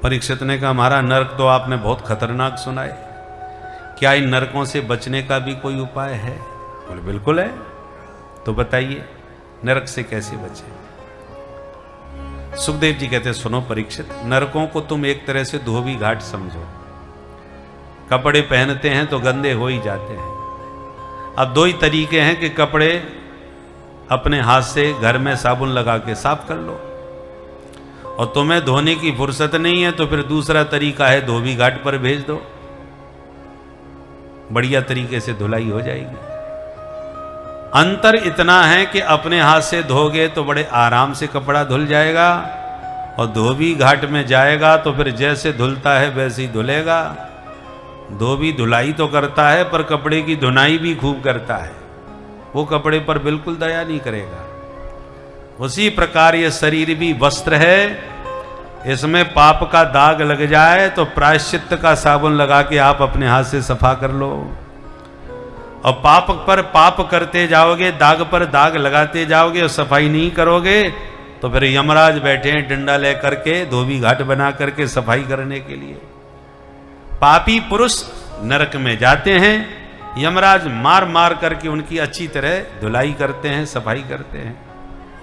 परीक्षित ने कहा महाराज नरक तो आपने बहुत खतरनाक सुनाए, क्या इन नरकों से बचने का भी कोई उपाय है? बोले बिल्कुल है। तो बताइए नरक से कैसे बचे? सुखदेव जी कहते सुनो परीक्षित, नरकों को तुम एक तरह से धोबी घाट समझो। कपड़े पहनते हैं तो गंदे हो ही जाते हैं। अब दो ही तरीके हैं कि कपड़े अपने हाथ से घर में साबुन लगा के साफ कर लो, और तुम्हें धोने की फुर्सत नहीं है तो फिर दूसरा तरीका है धोबी घाट पर भेज दो, बढ़िया तरीके से धुलाई हो जाएगी। अंतर इतना है कि अपने हाथ से धोगे तो बड़े आराम से कपड़ा धुल जाएगा, और धोबी घाट में जाएगा तो फिर जैसे धुलता है वैसे ही धुलेगा। धोबी धुलाई तो करता है पर कपड़े की धुनाई भी खूब करता है, वो कपड़े पर बिल्कुल दया नहीं करेगा। उसी प्रकार ये शरीर भी वस्त्र है, इसमें पाप का दाग लग जाए तो प्रायश्चित्त का साबुन लगा के आप अपने हाथ से सफा कर लो, और पाप पर पाप करते जाओगे, दाग पर दाग लगाते जाओगे और सफाई नहीं करोगे तो फिर यमराज बैठे हैं डंडा ले करके धोबी घाट बना करके सफाई करने के लिए। पापी पुरुष नरक में जाते हैं, यमराज मार मार करके उनकी अच्छी तरह धुलाई करते हैं, सफाई करते हैं,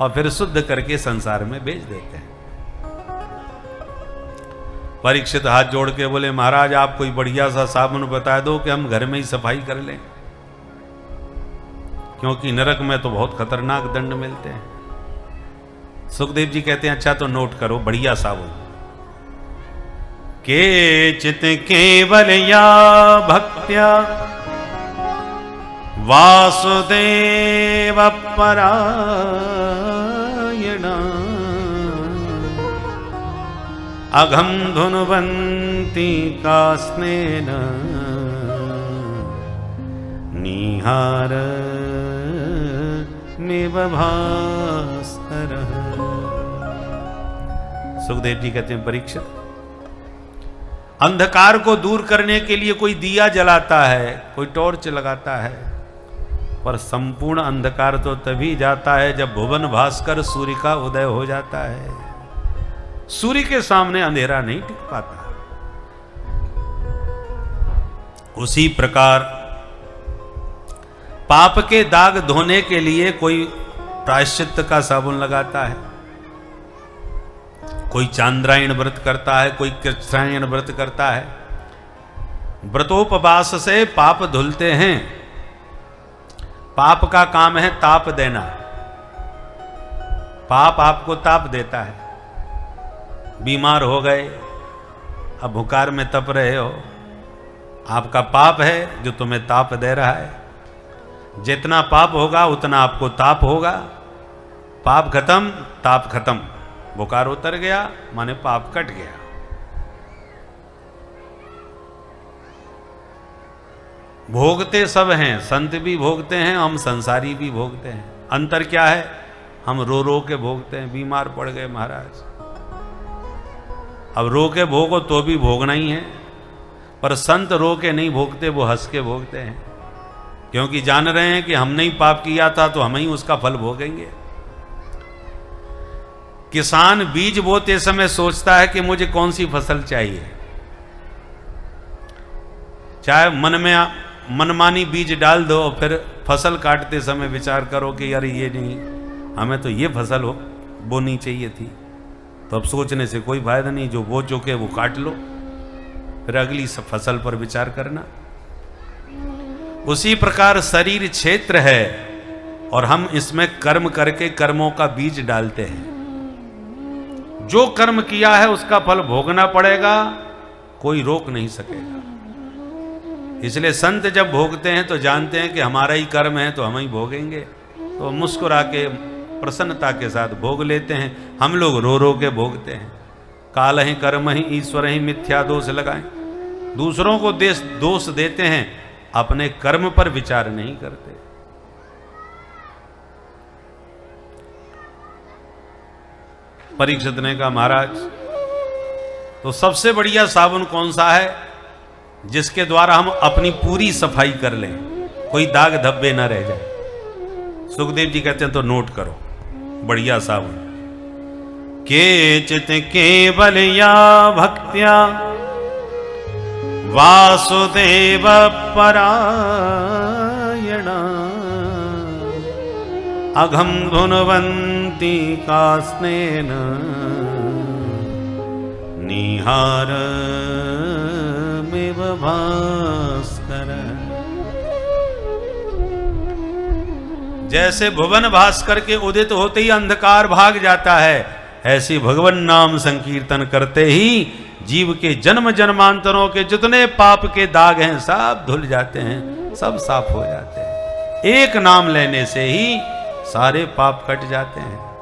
और फिर शुद्ध करके संसार में भेज देते हैं। परीक्षित हाथ जोड़ के बोले महाराज आप कोई बढ़िया सा साबुन बता दो कि हम घर में ही सफाई कर लें, क्योंकि नरक में तो बहुत खतरनाक दंड मिलते हैं। सुखदेव जी कहते हैं अच्छा तो नोट करो बढ़िया साबुन। केचित् केवलया भक्त्या वासुदेव परायणा अघं धुन्वन्ति कास्नेन निहार में भास्करः। सुखदेव जी कहते हैं परीक्षित, अंधकार को दूर करने के लिए कोई दिया जलाता है, कोई टॉर्च लगाता है, पर संपूर्ण अंधकार तो तभी जाता है जब भुवन भास्कर सूर्य का उदय हो जाता है। सूर्य के सामने अंधेरा नहीं टिक पाता। उसी प्रकार पाप के दाग धोने के लिए कोई प्रायश्चित्त का साबुन लगाता है, कोई चांद्रायण व्रत करता है, कोई कृच्छ्रायण व्रत करता है। व्रतोपवास से पाप धुलते हैं। पाप का काम है ताप देना। पाप आपको ताप देता है। बीमार हो गए, अब भुखार में तप रहे हो, आपका पाप है जो तुम्हें ताप दे रहा है। जितना पाप होगा उतना आपको ताप होगा। पाप खत्म ताप खत्म, बुखार उतर गया माने पाप कट गया। भोगते सब हैं, संत भी भोगते हैं, हम संसारी भी भोगते हैं। अंतर क्या है? हम रो रो के भोगते हैं। बीमार पड़ गए महाराज, अब रो के भोगो तो भी भोगना ही है, पर संत रो के नहीं भोगते, वो हंस के भोगते हैं, क्योंकि जान रहे हैं कि हमने ही पाप किया था तो हम ही उसका फल भोगेंगे। किसान बीज बोते समय सोचता है कि मुझे कौन सी फसल चाहिए, चाहे मन में मनमानी बीज डाल दो, फिर फसल काटते समय विचार करो कि यार ये नहीं, हमें तो ये फसल बोनी चाहिए थी, तो अब सोचने से कोई फायदा नहीं। जो बो चुके वो काट लो, फिर अगली फसल पर विचार करना। उसी प्रकार शरीर क्षेत्र है और हम इसमें कर्म करके कर्मों का बीज डालते हैं। जो कर्म किया है उसका फल भोगना पड़ेगा, कोई रोक नहीं सकेगा। इसलिए संत जब भोगते हैं तो जानते हैं कि हमारा ही कर्म है तो हम ही भोगेंगे, तो मुस्कुरा के प्रसन्नता के साथ भोग लेते हैं। हम लोग रो रो के भोगते हैं। काल ही कर्म ही ईश्वर ही मिथ्या दोष लगाएं। दूसरों को दोष देते हैं, अपने कर्म पर विचार नहीं करते। परीक्षित ने कहा महाराज तो सबसे बढ़िया साबुन कौन सा है जिसके द्वारा हम अपनी पूरी सफाई कर लें, कोई दाग धब्बे ना रह जाए? सुखदेव जी कहते हैं तो नोट करो बढ़िया साबुन। केचित् केवलया भक्त्या वासुदेव परायणा अघं धुन्वन्ति कास्नेन निहारमेव भास्कर। जैसे भुवन भास्कर के उदित होते ही अंधकार भाग जाता है, ऐसी भगवान नाम संकीर्तन करते ही जीव के जन्म जन्मांतरों के जितने पाप के दाग हैं सब धुल जाते हैं, सब साफ हो जाते हैं। एक नाम लेने से ही सारे पाप कट जाते हैं।